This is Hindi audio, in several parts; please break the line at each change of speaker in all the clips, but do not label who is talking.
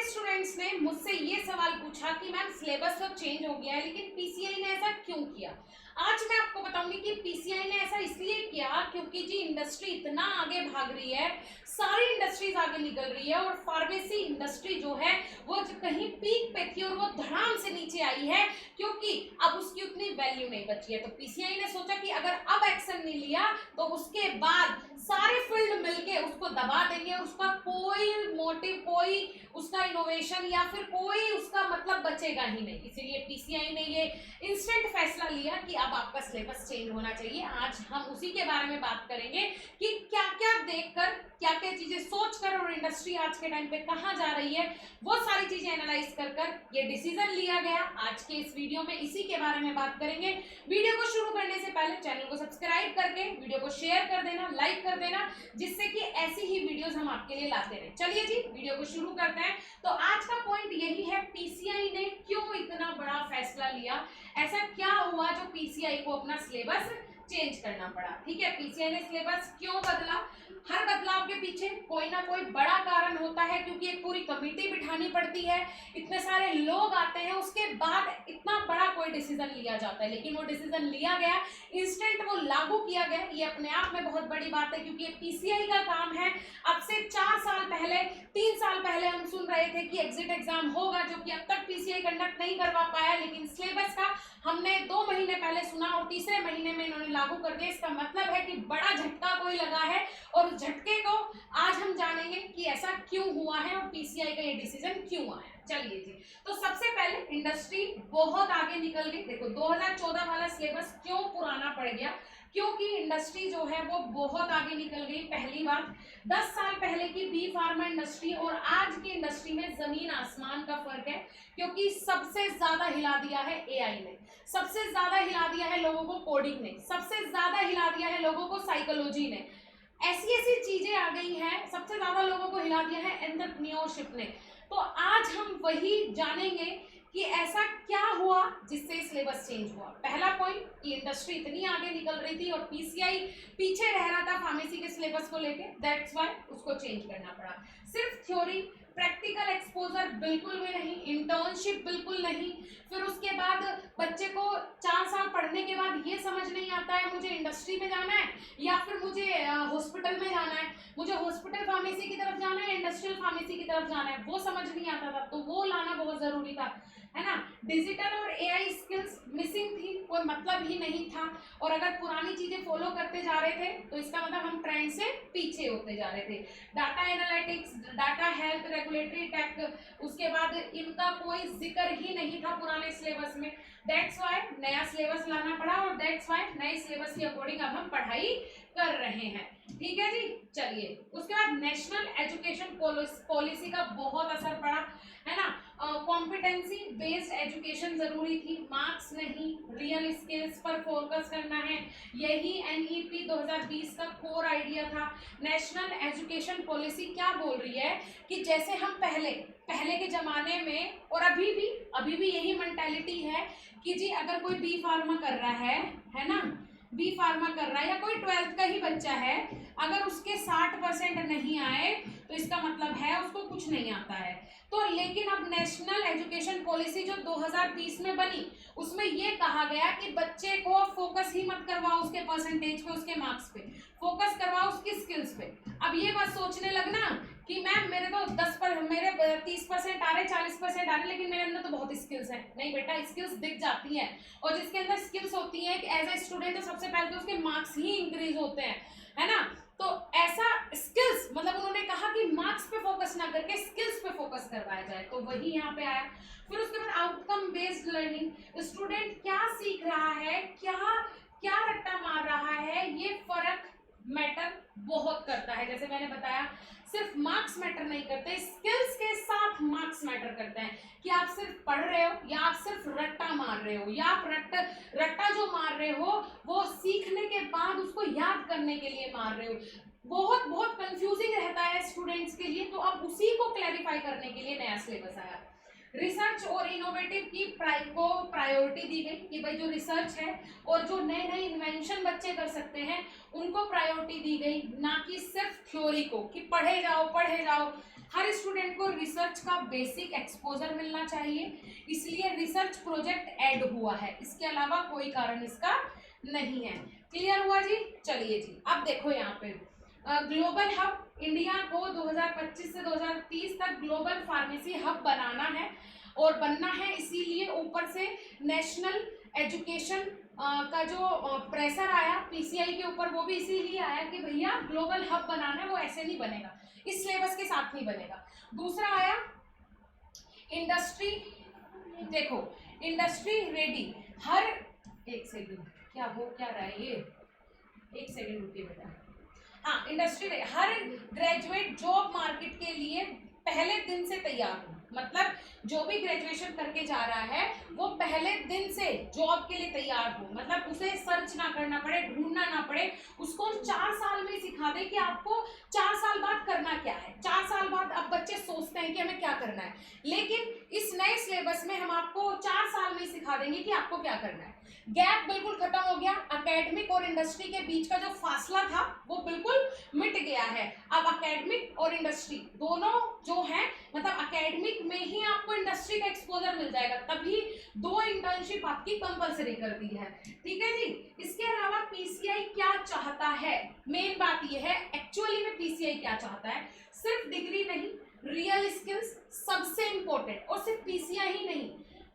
स्टूडेंट्स ने मुझसे ये सवाल पूछा कि मैम सिलेबस तो चेंज हो गया है लेकिन पीसीआई ने ऐसा क्यों किया। आज मैं आपको बताऊंगी कि पीसीआई ने ऐसा इसलिए किया क्योंकि जी इंडस्ट्री इतना आगे भाग रही है, सारी इंडस्ट्रीज आगे निकल रही है और फार्मेसी इंडस्ट्री जो है वो कहीं पीक पे थी और वो धड़ाम से नीचे आई है क्योंकि अब उसकी उतनी वैल्यू नहीं बची है। तो पीसीआई ने सोचा कि अगर अब एक्शन नहीं लिया तो उसके बाद सारे फील्ड मिलके उसको दबा देंगे और उसका कोई मोटिव, कोई उसका इनोवेशन या फिर कोई उसका मतलब बचेगा ही नहीं। इसीलिए पीसीआई ने ये इंस्टेंट फैसला लिया कि अब आपका सिलेबस चेंज होना चाहिए। आज हम उसी के बारे में बात करेंगे कि क्या क्या देखकर, क्या क्या चीजें सोचकर और इंडस्ट्री आज के टाइम पे कहाँ जा रही है, वो सारी चीजें एनालाइज कर कर ये डिसीजन लिया गया। आज के इस वीडियो में इसी के बारे में बात करेंगे। वीडियो को शुरू करने से पहले चैनल को सब्सक्राइब करके वीडियो को शेयर कर देना, लाइक कर देना, जिससे कि ऐसी ही वीडियोस हम आपके लिए लाते रहे। चलिए जी वीडियो को शुरू करते हैं। तो आज का पॉइंट यही है, पीसीआई ने क्यों इतना बड़ा फैसला लिया, ऐसा क्या हुआ जो पीसीआई को अपना सिलेबस चेंज करना पड़ा। ठीक है, पीसीआई ने सिलेबस क्यों बदला। हर बदलाव के पीछे कोई ना कोई बड़ा कारण होता है क्योंकि एक पूरी कमेटी बिठानी पड़ती है, इतने सारे लोग आते हैं, उसके बाद इतना बड़ा कोई डिसीजन लिया जाता है। लेकिन वो डिसीजन लिया गया, इंस्टेंट वो लागू किया गया, ये अपने आप में बहुत बड़ी बात है क्योंकि ये पीसीआई का काम है। अब से 4 साल पहले, 3 साल पहले हम सुन रहे थे कि एग्जिट एग्जाम होगा जो कि अब तक पीसीआई कंडक्ट नहीं करवा पाया, लेकिन सिलेबस का हमने 2 महीने पहले सुना और तीसरे महीने में इन्होंने लागू कर दिया। इसका मतलब है कि बड़ा झटका कोई लगा है और उस झटके को आज हम जानेंगे कि ऐसा क्यों हुआ है और पीसीआई का ये डिसीजन क्यों आया। चलिए जी, तो सबसे पहले इंडस्ट्री बहुत आगे निकल गई। देखो 2014 वाला सिलेबस क्यों पुराना पड़ गया, क्योंकि इंडस्ट्री जो है वो बहुत आगे निकल गई। पहली बात, 10 साल पहले की बी फार्मा इंडस्ट्री और आज की इंडस्ट्री में जमीन आसमान का फर्क है क्योंकि सबसे ज्यादा हिला दिया है एआई ने, सबसे ज्यादा हिला दिया है लोगों को कोडिंग ने, सबसे ज्यादा हिला दिया है लोगों को साइकोलॉजी ने, ऐसी ऐसी चीजें आ गई हैं, सबसे ज्यादा लोगों को हिला दिया है एंटरप्रेन्योरशिप ने। तो आज हम वही जानेंगे कि ऐसा क्या हुआ जिससे सिलेबस चेंज हुआ। पहला पॉइंट कि इंडस्ट्री इतनी आगे निकल रही थी और पीसीआई पीछे रह रहा था फार्मेसी के सिलेबस को लेके, दैट्स व्हाई उसको चेंज करना पड़ा। सिर्फ थ्योरी, प्रैक्टिकल एक्सपोजर बिल्कुल भी नहीं, इंटर्नशिप बिल्कुल नहीं, फिर उसके बाद बच्चे को 4 साल पढ़ने के बाद ये समझ नहीं आता है मुझे इंडस्ट्री में जाना है या फिर मुझे हॉस्पिटल में जाना है, मुझे हॉस्पिटल फार्मेसी की तरफ जाना है, इंडस्ट्रियल फार्मेसी की तरफ जाना है, वो समझ नहीं आता था। तो वो लाना बहुत जरूरी था, है ना। डिजिटल और एआई स्किल्स मिसिंग थी, कोई मतलब ही नहीं था। और अगर पुरानी चीजें फॉलो करते जा रहे थे तो इसका मतलब हम ट्रेंड से पीछे होते जा रहे थे। Data analytics, data health, regulatory tech, उसके बाद इनका कोई जिक्र ही नहीं था पुराने सिलेबस में। दैट्स व्हाई नया सिलेबस लाना पड़ा और दैट्स व्हाई नए सिलेबस के अकॉर्डिंग अब हम पढ़ाई कर रहे हैं। ठीक है जी, चलिए उसके बाद नेशनल एजुकेशन पॉलिसी का बहुत असर पड़ा, है ना। कॉम्पिटेंसी बेस्ड एजुकेशन जरूरी थी, मार्क्स नहीं, रियल स्किल्स पर फोकस करना है, यही एनईपी 2020 का कोर आइडिया था। नेशनल एजुकेशन पॉलिसी क्या बोल रही है कि जैसे हम पहले के जमाने में और अभी भी यही मेंटालिटी है कि जी अगर कोई बी फार्मा कर रहा है ना, बी फार्मा कर रहा है या कोई 12th का ही बच्चा है, अगर उसके 60% नहीं आए तो इसका मतलब है उसको कुछ नहीं आता है। तो लेकिन अब नेशनल एजुकेशन पॉलिसी जो 2020 में बनी उसमें ये कहा गया कि बच्चे को फोकस ही मत करवाओ उसके परसेंटेज पे, उसके मार्क्स पे, फोकस करवाओ उसकी स्किल्स पे। अब ये बात सोचने लगना कि मैम मेरे तो 30% आ रहे, 40% आ रहे, लेकिन मेरे अंदर तो बहुत स्किल्स हैं। नहीं बेटा, स्किल्स दिख जाती हैं और जिसके अंदर स्किल्स होती हैं कि एज ए स्टूडेंट तो सबसे पहले तो उसके मार्क्स ही इंक्रीज होते हैं, है ना। तो ऐसा स्किल्स मतलब उन्होंने कहा कि मार्क्स पे फोकस ना करके स्किल्स पे फोकस करवाया जाए, तो वही यहाँ पे आया। फिर उसके बाद आउटकम बेस्ड लर्निंग, स्टूडेंट क्या सीख रहा है, क्या रट्टा मार रहा है, ये फर्क मैटर बहुत करता है। जैसे मैंने बताया, सिर्फ मार्क्स मैटर नहीं करते, स्किल्स के साथ मार्क्स मैटर करते हैं कि आप सिर्फ पढ़ रहे हो या आप सिर्फ रट्टा मार रहे हो, या आप रट्टा जो मार रहे हो वो सीखने के बाद उसको याद करने के लिए मार रहे हो। बहुत कंफ्यूजिंग रहता है स्टूडेंट्स के लिए, तो अब उसी को क्लैरिफाई करने के लिए नया सिलेबस आया। रिसर्च और इनोवेटिव की प्रायोरिटी दी गई कि भाई जो रिसर्च है और जो नए नए इन्वेंशन बच्चे कर सकते हैं उनको प्रायोरिटी दी गई, ना कि सिर्फ थ्योरी को कि पढ़े जाओ। हर स्टूडेंट को रिसर्च का बेसिक एक्सपोजर मिलना चाहिए, इसलिए रिसर्च प्रोजेक्ट ऐड हुआ है, इसके अलावा कोई कारण इसका नहीं है। क्लियर हुआ जी? चलिए जी, अब देखो यहाँ पे ग्लोबल हब, इंडिया को 2025 से 2030 तक ग्लोबल फार्मेसी हब बनाना है और बनना है, इसीलिए ऊपर से नेशनल एजुकेशन का जो प्रेशर आया पीसीआई के ऊपर, वो भी इसीलिए आया कि भैया ग्लोबल हब बनाना है, वो ऐसे नहीं बनेगा, इस सिलेबस के साथ नहीं बनेगा। दूसरा आया इंडस्ट्री, देखो इंडस्ट्री रेडी, हर एक सेकंड, क्या हो क्या रहा है ये, एक सेकंड रुकिए बेटा। हाँ, इंडस्ट्री रेडी, हर ग्रेजुएट जॉब मार्केट के लिए पहले दिन से तैयार हो, मतलब जो भी ग्रेजुएशन करके जा रहा है वो पहले दिन से जॉब के लिए तैयार हो, मतलब उसे सर्च ना करना पड़े, ढूंढना ना पड़े, उसको 4 साल में सिखा दे कि आपको 4 साल बाद करना क्या है। 4 साल बाद अब बच्चे सोचते हैं कि हमें क्या करना है, लेकिन इस नए सिलेबस में हम आपको 4 साल में सिखा देंगे कि आपको क्या करना है। गैप बिल्कुल खत्म हो गया, एकेडमिक और इंडस्ट्री के बीच का जो फासला था वो बिल्कुल मिट गया है। अब एकेडमिक और इंडस्ट्री दोनों जो है, मतलब एकेडमिक में ही आपको इंडस्ट्री का एक्सपोजर मिल जाएगा, तभी 2 इंटर्नशिप आपकी कंपलसरी कर दी है। ठीक है जी। इसके अलावा पीसीआई क्या चाहता है, मेन बात ये है एक्चुअली में पीसीआई क्या चाहता है, सिर्फ डिग्री नहीं, रियल स्किल्स सबसे इंपॉर्टेंट। और सिर्फ पीसीआई ही नहीं,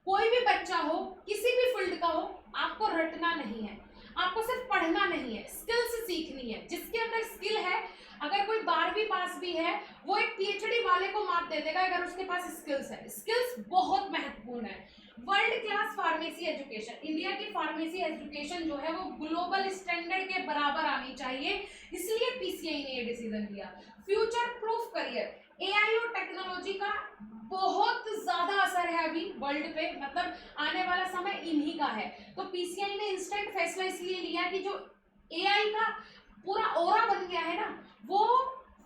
कोई भी बच्चा हो, किसी भी फील्ड का हो, आपको रटना नहीं है, आपको सिर्फ पढ़ना नहीं है, स्किल्स सीखनी है। जिसके अंदर स्किल है, अगर कोई 12वीं पास भी है, वो एक पीएचडी वाले को मात दे देगा अगर उसके पास स्किल्स है। स्किल्स बहुत महत्वपूर्ण है। World class pharmacy education, India की फार्मेसी एजुकेशन जो है वो ग्लोबल स्टैंडर्ड के बराबर आनी चाहिए, इसलिए पीसीआई ने ये डिसीजन लिया। फ्यूचर प्रूफ करियर, एआई और टेक्नोलॉजी का बहुत ज्यादा असर है अभी वर्ल्ड पे, मतलब आने वाला समय इन्हीं का है। तो पीसीआई ने इंस्टेंट फैसला इसलिए लिया कि जो एआई का पूरा ओरा बन गया है ना, वो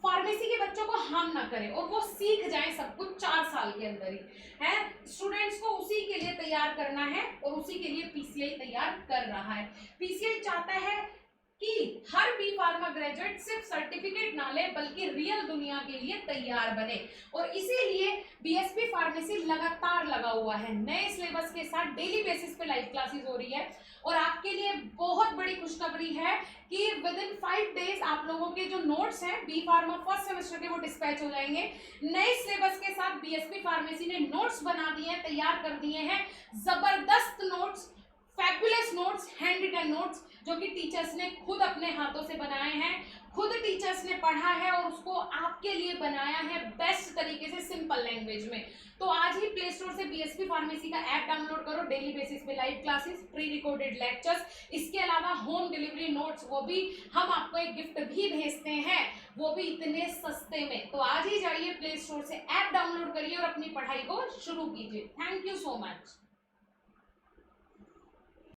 फार्मेसी के बच्चों को हार्म ना करे और वो सीख जाए सब कुछ 4 साल के अंदर ही है। स्टूडेंट्स को उसी के लिए तैयार करना है और उसी के लिए पीसीआई तैयार कर रहा है। पीसीआई चाहता है कि हर बी फार्मा ग्रेजुएट सिर्फ सर्टिफिकेट ना ले बल्कि रियल दुनिया के लिए तैयार बने, और इसीलिए बीएसपी फार्मेसी लगातार लगा हुआ है नए सिलेबस के साथ, डेली बेसिस पे लाइव क्लासेस हो रही है। और आपके लिए बहुत बड़ी खुशखबरी है कि विद इन 5 डेज आप लोगों के जो नोट्स हैं बी फार्मा फर्स्ट सेमेस्टर के, वो डिस्पैच हो जाएंगे। नए सिलेबस के साथ बीएसपी फार्मेसी ने नोट्स बना दिए हैं, तैयार कर दिए हैं, जबरदस्त notes, fabulous notes, handwritten notes, जो कि टीचर्स ने खुद अपने हाथों से बनाए हैं, खुद टीचर्स ने पढ़ा है और उसको आपके लिए बनाया है बेस्ट तरीके से, सिंपल लैंग्वेज में। तो आज ही प्ले स्टोर से बीएसपी फार्मेसी का ऐप डाउनलोड करो, डेली बेसिस पे live classes, pre recorded lectures, इसके अलावा होम डिलीवरी नोट्स, वो भी हम आपको एक गिफ्ट भी भेजते हैं, वो भी इतने सस्ते में। तो आज ही जाइए प्ले स्टोर से ऐप डाउनलोड करिए और अपनी पढ़ाई को शुरू कीजिए। Thank you so much.